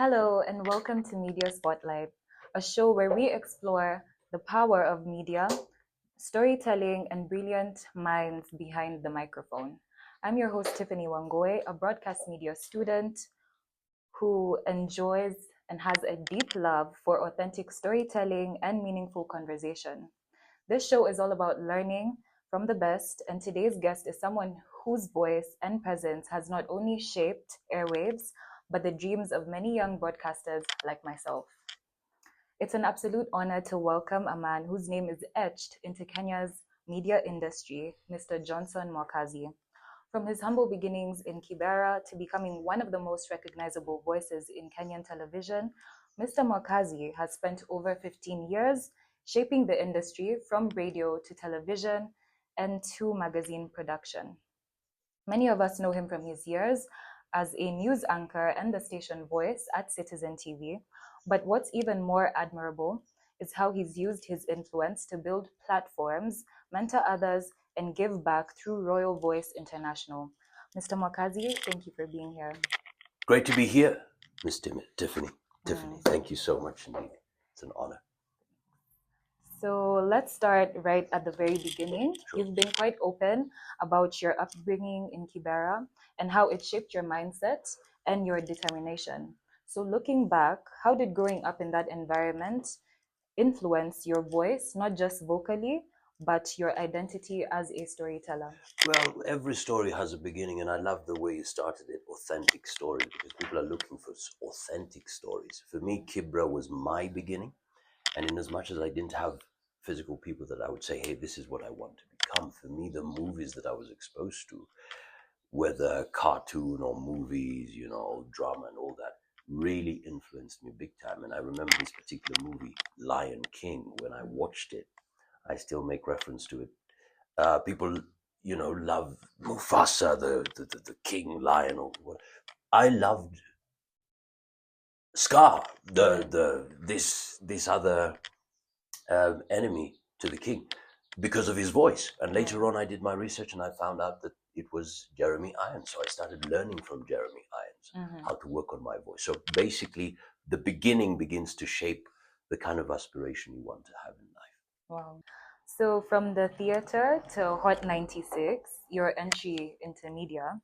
Hello, and welcome to Media Spotlight, a show where we explore the power of media, storytelling, and brilliant minds behind the microphone. I'm your host, Tiffany Wangoe, a broadcast media student who enjoys and has a deep love for authentic storytelling and meaningful conversation. This show is all about learning from the best, and today's guest is someone whose voice and presence has not only shaped airwaves, but the dreams of many young broadcasters like myself. It's an absolute honor to welcome a man whose name is etched into Kenya's media industry, Mr. Johnson Mwakazi. From his humble beginnings in Kibera to becoming one of the most recognizable voices in Kenyan television, Mr. Mwakazi has spent over 15 years shaping the industry from radio to television and to magazine production. Many of us know him from his years as a news anchor and the station voice at Citizen TV. But what's even more admirable is how he's used his influence to build platforms, mentor others, and give back through Royal Voice International. Mr. Mwakazi, thank you for being here. Great to be here, Miss Tiffany. Tiffany, Mm. thank you so much indeed. It's an honor. So let's start right at the very beginning. Sure. You've been quite open about your upbringing in Kibera and how it shaped your mindset and your determination. So looking back, how did growing up in that environment influence your voice, not just vocally, but your identity as a storyteller? Well, every story has a beginning, and I love the way you started it, authentic stories, because people are looking for authentic stories. For me, Kibra was my beginning, and in as much as I didn't have physical people that I would say, hey, this is what I want to become, for me, the movies that I was exposed to, whether cartoon or movies, drama and all that, really influenced me big time. And I remember this particular movie, Lion King, when I watched it, I still make reference to it. People, love Mufasa, the king lion, or what. I loved Scar, this other enemy to the king, because of his voice. And later on, I did my research and I found out that it was Jeremy Irons. So I started learning from Jeremy Irons how to work on my voice. So basically, the beginning begins to shape the kind of aspiration you want to have in life. Wow. So from the theater to Hot 96, your entry into media,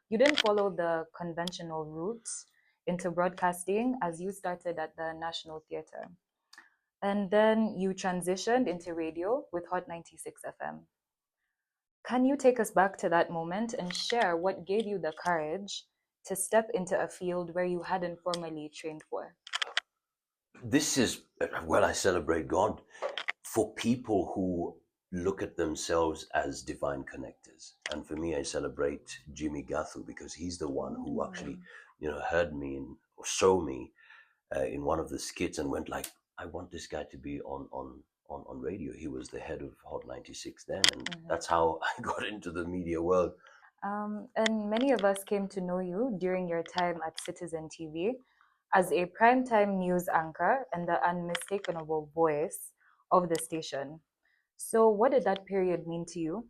you didn't follow the conventional routes into broadcasting as you started at the National Theatre. And then you transitioned into radio with Hot 96 FM. Can you take us back to that moment and share what gave you the courage to step into a field where you hadn't formally trained for? This is, well, I celebrate God for people who look at themselves as divine connectors. And for me, I celebrate Jimmy Gathu because he's the one who actually, heard me or saw me in one of the skits and went like, I want this guy to be on radio. He was the head of Hot 96 then. And that's how I got into the media world. And many of us came to know you during your time at Citizen TV as a primetime news anchor and the unmistakable voice of the station. So, what did that period mean to you,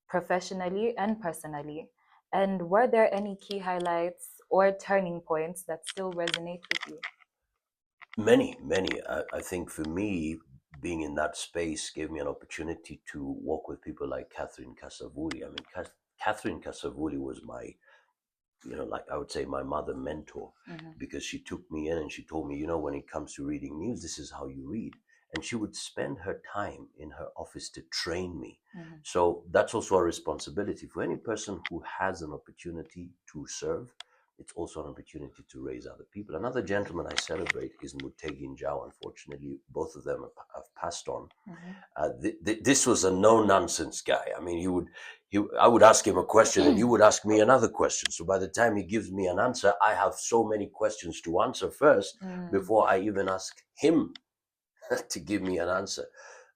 professionally and personally? And were there any key highlights or turning points that still resonate with you? Many. I think for me, being in that space gave me an opportunity to work with people like Catherine Kasavuli. I mean, Catherine Kasavuli was my, like I would say, my mother mentor, because she took me in and she told me, when it comes to reading news, this is how you read. And she would spend her time in her office to train me. So that's also a responsibility for any person who has an opportunity to serve. It's also an opportunity to raise other people. Another gentleman I celebrate is Mutegi Njau. Unfortunately, both of them have passed on. This was a no-nonsense guy. I mean, I would ask him a question and he would ask me another question. So by the time he gives me an answer, I have so many questions to answer first before I even ask him to give me an answer.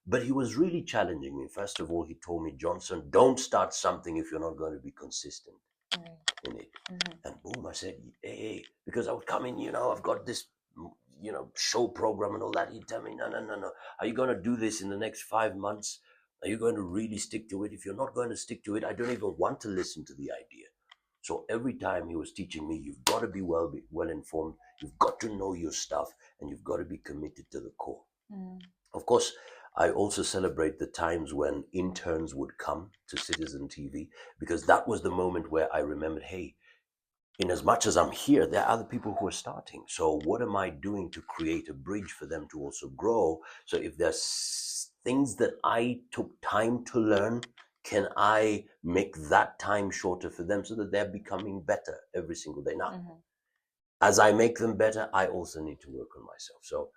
But he was really challenging me. First of all, he told me, Johnson, don't start something if you're not going to be consistent in it. And boom, I said, hey, because I would come in, I've got this, show program and all that. He'd tell me, no. Are you going to do this in the next 5 months? Are you going to really stick to it? If you're not going to stick to it, I don't even want to listen to the idea. So every time he was teaching me, you've got to be well informed. You've got to know your stuff, and you've got to be committed to the core. Mm. Of course, I also celebrate the times when interns would come to Citizen TV, because that was the moment where I remembered, hey, in as much as I'm here, there are other people who are starting. So what am I doing to create a bridge for them to also grow? So if there's things that I took time to learn, can I make that time shorter for them so that they're becoming better every single day? Now, Mhm. as I make them better, I also need to work on myself. So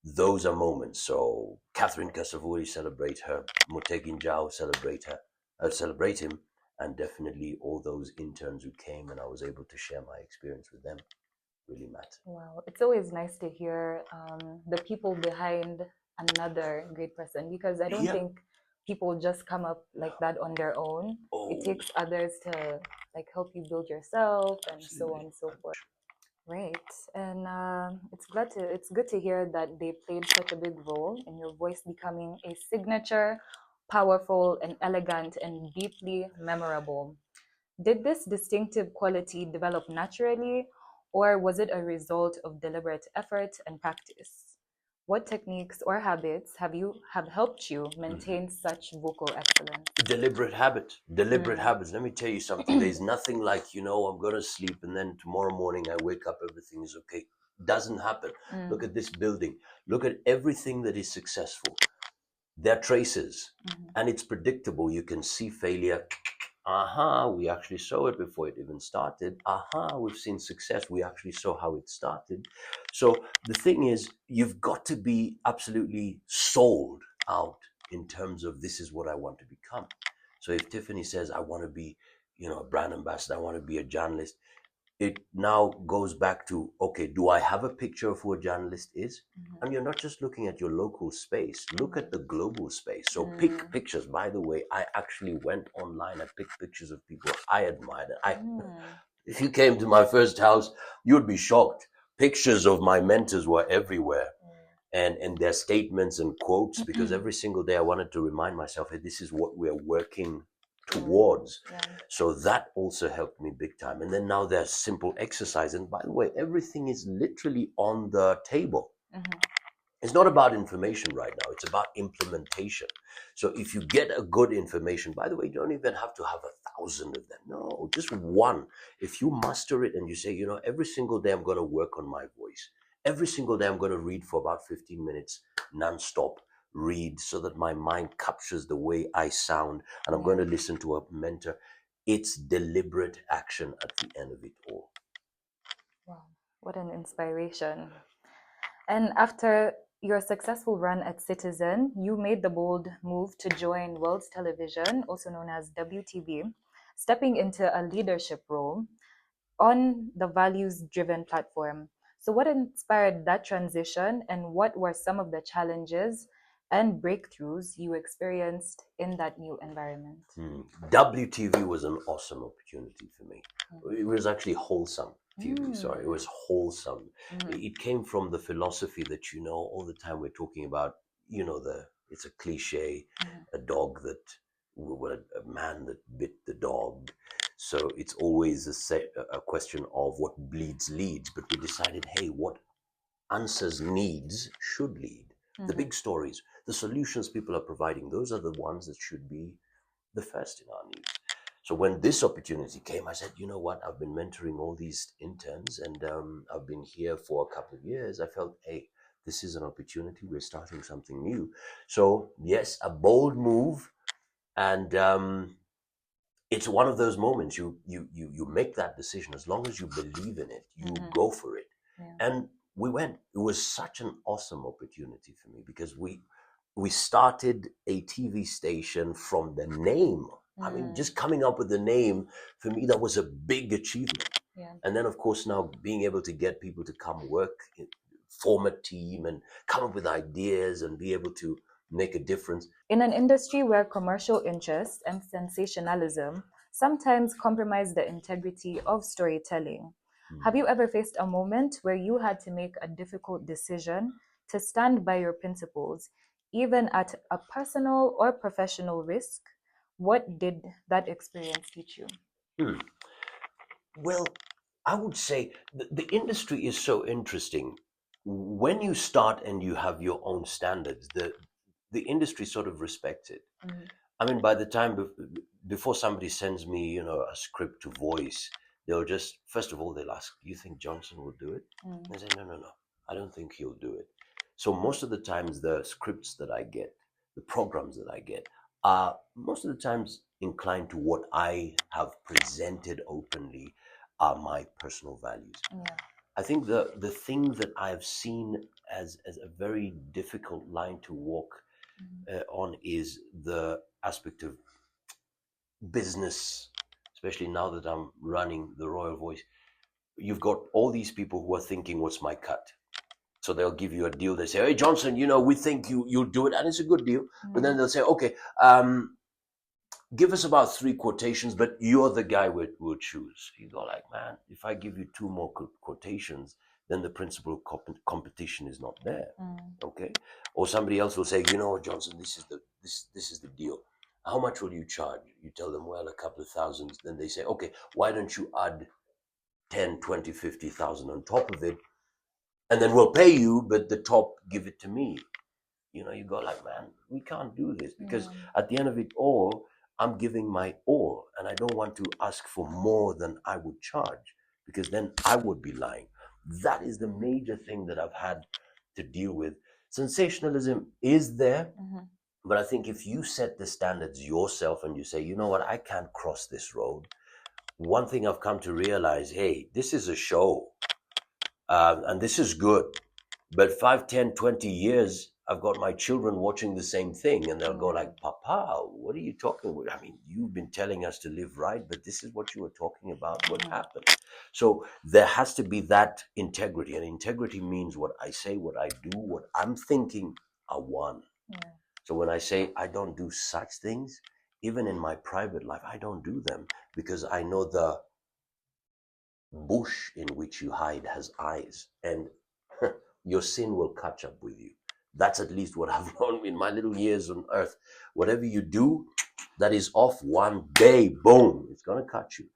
those are moments. So Catherine Kasavuri, celebrate her. Mutegi Njau, celebrate him, and definitely all those interns who came and I was able to share my experience with them really matter. Wow, it's always nice to hear the people behind another great person, because I don't Yeah. think people just come up like that on their own. It Oh, takes others to like help you build yourself and so on absolutely. and so forth. Right, and it's good to hear that they played such a big role in your voice becoming a signature, powerful, and elegant, and deeply memorable. Did this distinctive quality develop naturally, or was it a result of deliberate effort and practice? What techniques or habits have helped you maintain such vocal excellence? Deliberate habits. Deliberate Mm. habits. Let me tell you something. There's nothing like, I'm going to sleep and then tomorrow morning I wake up, everything is okay. Doesn't happen. Look Mm. at this building. Look at everything that is successful. There are traces, Mhm. and it's predictable. You can see failure. We actually saw it before it even started. We've seen success. We actually saw how it started. So the thing is, you've got to be absolutely sold out in terms of this is what I want to become. So if Tiffany says, I want to be, a brand ambassador, I want to be a journalist, it now goes back to, okay, do I have a picture of who a journalist is? Mhm. And you're not just looking at your local space, look at the global space. So pick Mm. pictures. By the way, I actually went online, I picked pictures of people I admired. Mm. If you came to my first house, you'd be shocked. Pictures of my mentors were everywhere, and their statements and quotes, because every single day I wanted to remind myself, hey, this is what we're working towards. Yeah. So that also helped me big time. And then now there's simple exercise. And by the way, everything is literally on the table. Mhm. It's not about information right now, it's about implementation. So if you get a good information, by the way, you don't even have to have 1,000 of them. No, just one. If you master it and you say, every single day I'm going to work on my voice. Every single day I'm going to read for about 15 minutes non-stop. Read so that my mind captures the way I sound, and I'm going to listen to a mentor. It's deliberate action at the end of it all. Wow, what an inspiration. And after your successful run at Citizen, you made the bold move to join World's Television, also known as WTV, stepping into a leadership role on the values driven platform. So, what inspired that transition, and what were some of the challenges and breakthroughs you experienced in that new environment? WTV was an awesome opportunity for me. It was actually wholesome TV. Sorry, it was wholesome. Mhm. It came from the philosophy that all the time we're talking about. It's a cliche, Mhm. a dog that, well, a man that bit the dog. So it's always a question of what bleeds leads. But we decided, hey, what answers needs should lead. The Mhm. big stories, the solutions people are providing, those are the ones that should be the first in our news. So when this opportunity came, I said, you know what? I've been mentoring all these interns, and I've been here for a couple of years. I felt, hey, this is an opportunity. We're starting something new. So yes, a bold move, and it's one of those moments. You make that decision. As long as you believe in it, you go for it. Yeah. And we went. It was such an awesome opportunity for me, because we started a TV station from the name. I mean, just coming up with the name, for me, that was a big achievement. Yeah. And then, of course, now being able to get people to come work, form a team, and come up with ideas and be able to make a difference. In an industry where commercial interest and sensationalism sometimes compromise the integrity of storytelling, have you ever faced a moment where you had to make a difficult decision to stand by your principles, even at a personal or professional risk? What did that experience teach you? Hmm. Well, I would say the industry is so interesting. When you start and you have your own standards, the industry sort of respects it. Mm, I mean, by the time before somebody sends me, a script to voice, they'll just first of all they'll ask, "You think Johnson will do it?" mm, I say, "No, no, no. I don't think he'll do it." So most of the times, the scripts that I get, the programs that I get, are most of the times inclined to what I have presented openly are my personal values. yeah. I think the thing that I've seen as a very difficult line to walk Mm, on is the aspect of business, especially now that I'm running the Royal Voice. You've got all these people who are thinking, "What's my cut?" So they'll give you a deal. They say, "Hey Johnson, we think you'll do it," and it's a good deal. But then mm, they'll say, "Okay, give us about 3 quotations, but you're the guy we'll choose." You go like, "Man, if I give you 2 more quotations, then the principle of competition is not there." mm, Okay. Or somebody else will say, "You know what, Johnson, this is the deal. How much will you charge?" You tell them, "Well, a couple of thousands." Then they say, "Okay, why don't you add 10, 20, 50,000 on top of it, and then we'll pay you, but the top give it to me." You go like, "Man, we can't do this because yeah. at the end of it all, I'm giving my all, and I don't want to ask for more than I would charge because then I would be lying." That is the major thing that I've had to deal with. Sensationalism is there, Mm-hmm. but I think if you set the standards yourself and you say, "You know what, I can't cross this road." One thing I've come to realize, hey, this is a show, and this is good. But 5, 10, 20 years, I've got my children watching the same thing, and they'll go Yeah. like, "Papa, what are you talking about? I mean, you've been telling us to live right, but this is what you were talking about. What Mm-hmm. happened?" So there has to be that integrity, and integrity means what I say, what I do, what I'm thinking are one. Yeah. So when I say I don't do such things, even in my private life, I don't do them because I know the bush in which you hide has eyes, and your sin will catch up with you. That's at least what I've known in my little years on earth. Whatever you do that is off one day, boom, it's going to catch you.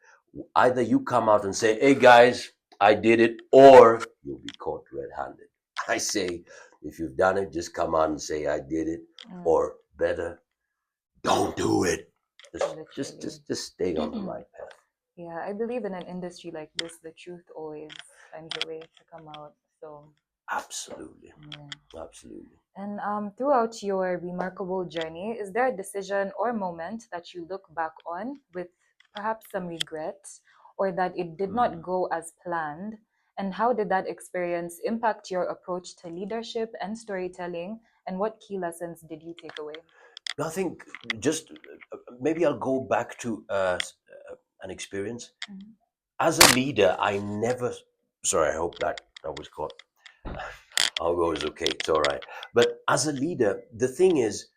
Either you come out and say, "Hey guys, I did it," or you'll be caught red handed. I say, if you've done it, just come out and say, "I did it," Mm, or better, don't do it. Just, just, literally. just, just stay on the right path. Yeah, I believe in an industry like this, the truth always finds a way to come out. So, Absolutely. yeah. Absolutely. And throughout your remarkable journey, is there a decision or moment that you look back on with perhaps some regret, or that it did not Mm. go as planned? And how did that experience impact your approach to leadership and storytelling? And what key lessons did you take away? I think just maybe I'll go back to an experience. Mhm. As a leader, I never. Sorry, I hope that was caught. I'll go is okay. It's all right. But as a leader, the thing is,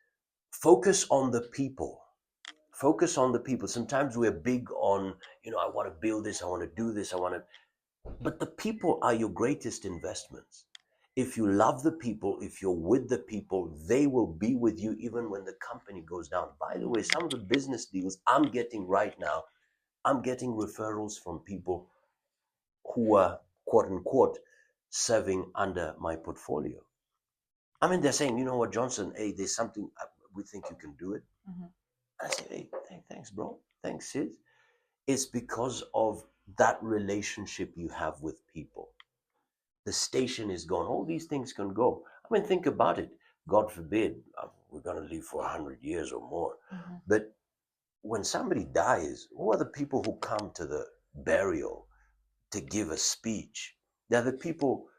focus on the people. Focus on the people. Sometimes we're big on, I want to build this, I want to do this, I want to. But the people are your greatest investments. If you love the people, if you're with the people, they will be with you even when the company goes down. By the way, Mm, some of the business deals I'm getting right now, I'm getting referrals from people who are, quote unquote, serving under my portfolio. I mean, they're saying, "You know what, Johnson, hey, there's something, we think you can do it." mhm, I say, "Hey, thanks, bro. Thanks, sis." It's because of that relationship you have with people. The station is gone. All these things can go. I mean, think about it. God forbid we're going to live for 100 years or more. mhm, But when somebody dies, who are the people who come to the burial to give a speech? They're the people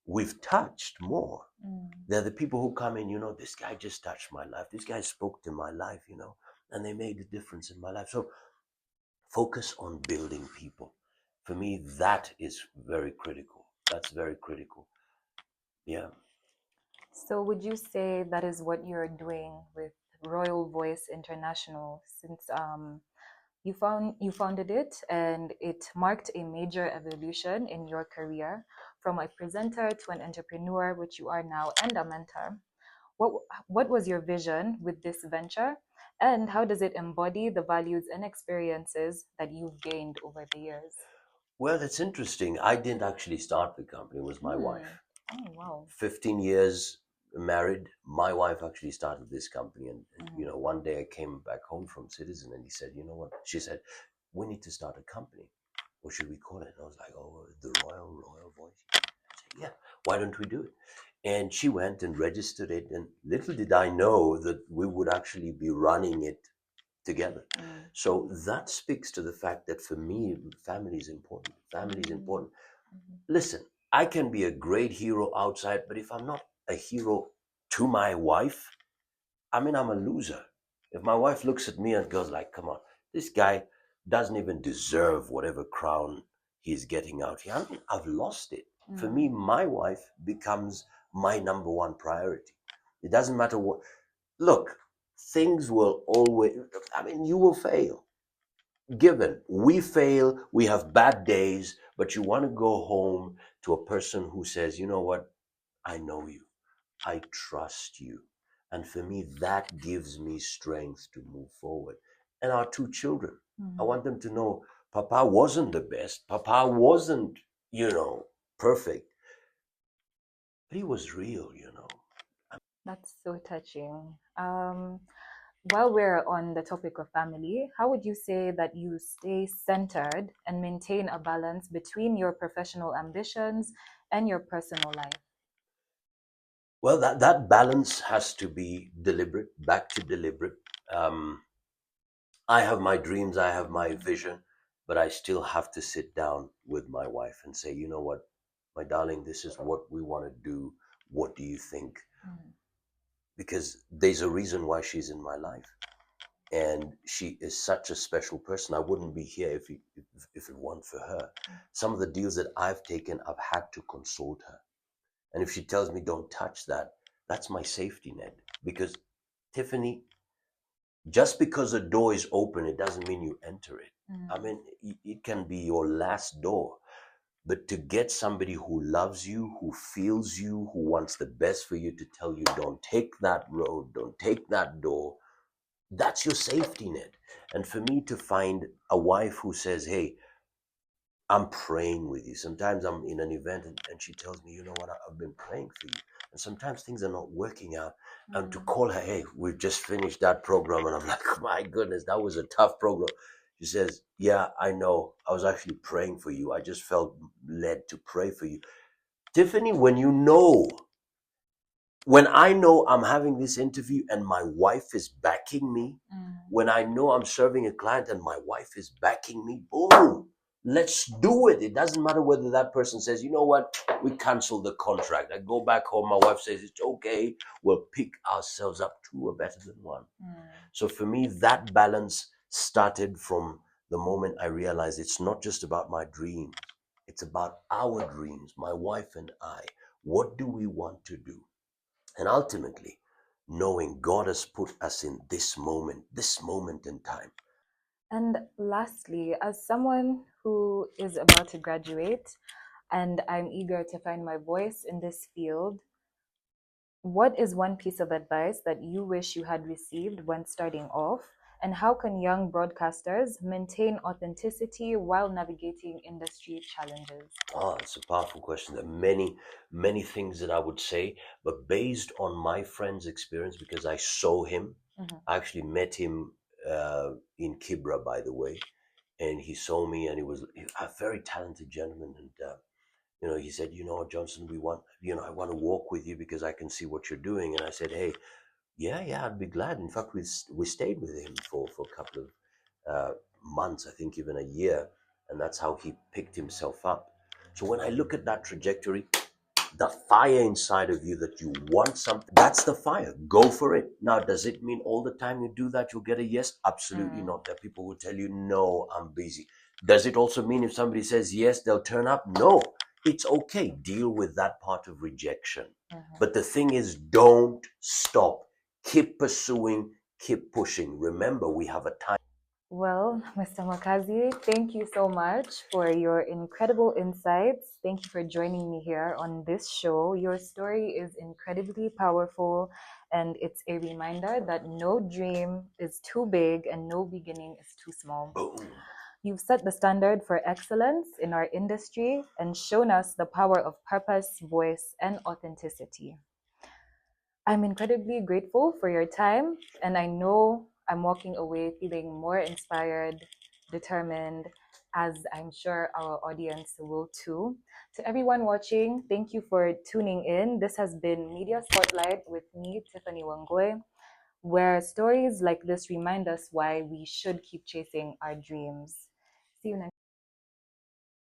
we've touched more. mm. They're the people who come in, "This guy just touched my life. This guy spoke to my life, and they made a difference in my life." So focus on building people. For me, that is very critical. That's very critical. Yeah. So, would you say that is what you're doing with Royal Voice International since you founded it and it marked a major evolution in your career from a presenter to an entrepreneur, which you are now, and a mentor? What what was your vision with this venture, and how does it embody the values and experiences that you've gained over the years? Well, it's interesting. I didn't actually start the company, it was my Hmm. wife. Oh, wow. 15 years married, my wife actually started this company. And Mhm. one day I came back home from Citizen and he said, you know what? She said, we need to start a company. What should we call it? And I was like, oh, the Royal Voice. I said, yeah, why don't we do it? And she went and registered it. And little did I know that we would actually be running it together. Mm. So that speaks to the fact that for me, family is important. Family is Mm. important. Mhm. Listen, I can be a great hero outside, but if I'm not a hero to my wife, I mean, I'm a loser. If my wife looks at me and goes like, come on, this guy doesn't even deserve whatever crown he's getting out here, I mean, I've lost it. For me, Mm. my wife becomes my number one priority. It doesn't matter what. Look, things will always, I mean, you will fail. Given we fail, we have bad days, but you want to go home to a person who says, you know what, I know you, I trust you. And for me, that gives me strength to move forward. And our two children, I Mhm. want them to know Papa wasn't the best, Papa wasn't, perfect, but he was real. That's so touching. While we're on the topic of family, how would you say that you stay centered and maintain a balance between your professional ambitions and your personal life? Well, that balance has to be deliberate, back to deliberate. Um, I have my dreams, I have my vision, but I still have to sit down with my wife and say, you know what, my darling, this is what we want to do. What do you think? Mm. Because there's a reason why she's in my life. And she is such a special person. I wouldn't be here if it weren't for her. Some of the deals that I've taken, I've had to consult her. And if she tells me don't touch that, that's my safety net. Because Tiffany, just because a door is open, it doesn't mean you enter it. I Mm. mean, it can be your last door. But to get somebody who loves you, who feels you, who wants the best for you to tell you, don't take that road, don't take that door, that's your safety net. And for me to find a wife who says, hey, I'm praying with you. Sometimes I'm in an event and she tells me, you know what, I've been praying for you. And sometimes things are not working out. And to Mm. call her, hey, we've just finished that program. And I'm like, my goodness, that was a tough program. She says, yeah, I know. I was actually praying for you. I just felt led to pray for you. Tiffany, when I know I'm having this interview and my wife is backing me, Mm. when I know I'm serving a client and my wife is backing me, boom, let's do it. It doesn't matter whether that person says, you know what, we cancel the contract. I go back home, my wife says, it's okay, we'll pick ourselves up. Two are better than one. Mm. So for me, that balance started from the moment I realized it's not just about my dreams, it's about our dreams, my wife and I. What do we want to do? And ultimately, knowing God has put us in this moment in time. And lastly, as someone who is about to graduate and I'm eager to find my voice in this field, what is one piece of advice that you wish you had received when starting off? And how can young broadcasters maintain authenticity while navigating industry challenges? Oh, it's a powerful question. There are many, many things that I would say, but based on my friend's experience, because I saw him, Mhm. I actually met him in Kibra, by the way, and he saw me, and he was a very talented gentleman, and he said, Johnson, I want to walk with you because I can see what you're doing, and I said, hey, yeah, I'd be glad. In fact, we stayed with him for a couple of months, I think even a year, and that's how he picked himself up. So when I look at that trajectory, the fire inside of you that you want something, that's the fire. Go for it. Now, does it mean all the time you do that you'll get a yes? Absolutely Mm. not. There are people who tell you, no, I'm busy. Does it also mean if somebody says yes, they'll turn up? No. It's okay. Deal with that part of rejection. Mhm. But the thing is, don't stop. Keep pursuing, keep pushing. Remember, we have a time. Well, Mr. Makazi, thank you so much for your incredible insights. Thank you for joining me here on this show. Your story is incredibly powerful, and it's a reminder that no dream is too big and no beginning is too small. Boom. You've set the standard for excellence in our industry and shown us the power of purpose, voice, and authenticity. I'm incredibly grateful for your time, and I know I'm walking away feeling more inspired, determined, as I'm sure our audience will too. To everyone watching, thank you for tuning in. This has been Media Spotlight with me, Tiffany Wangoy, where stories like this remind us why we should keep chasing our dreams. See you next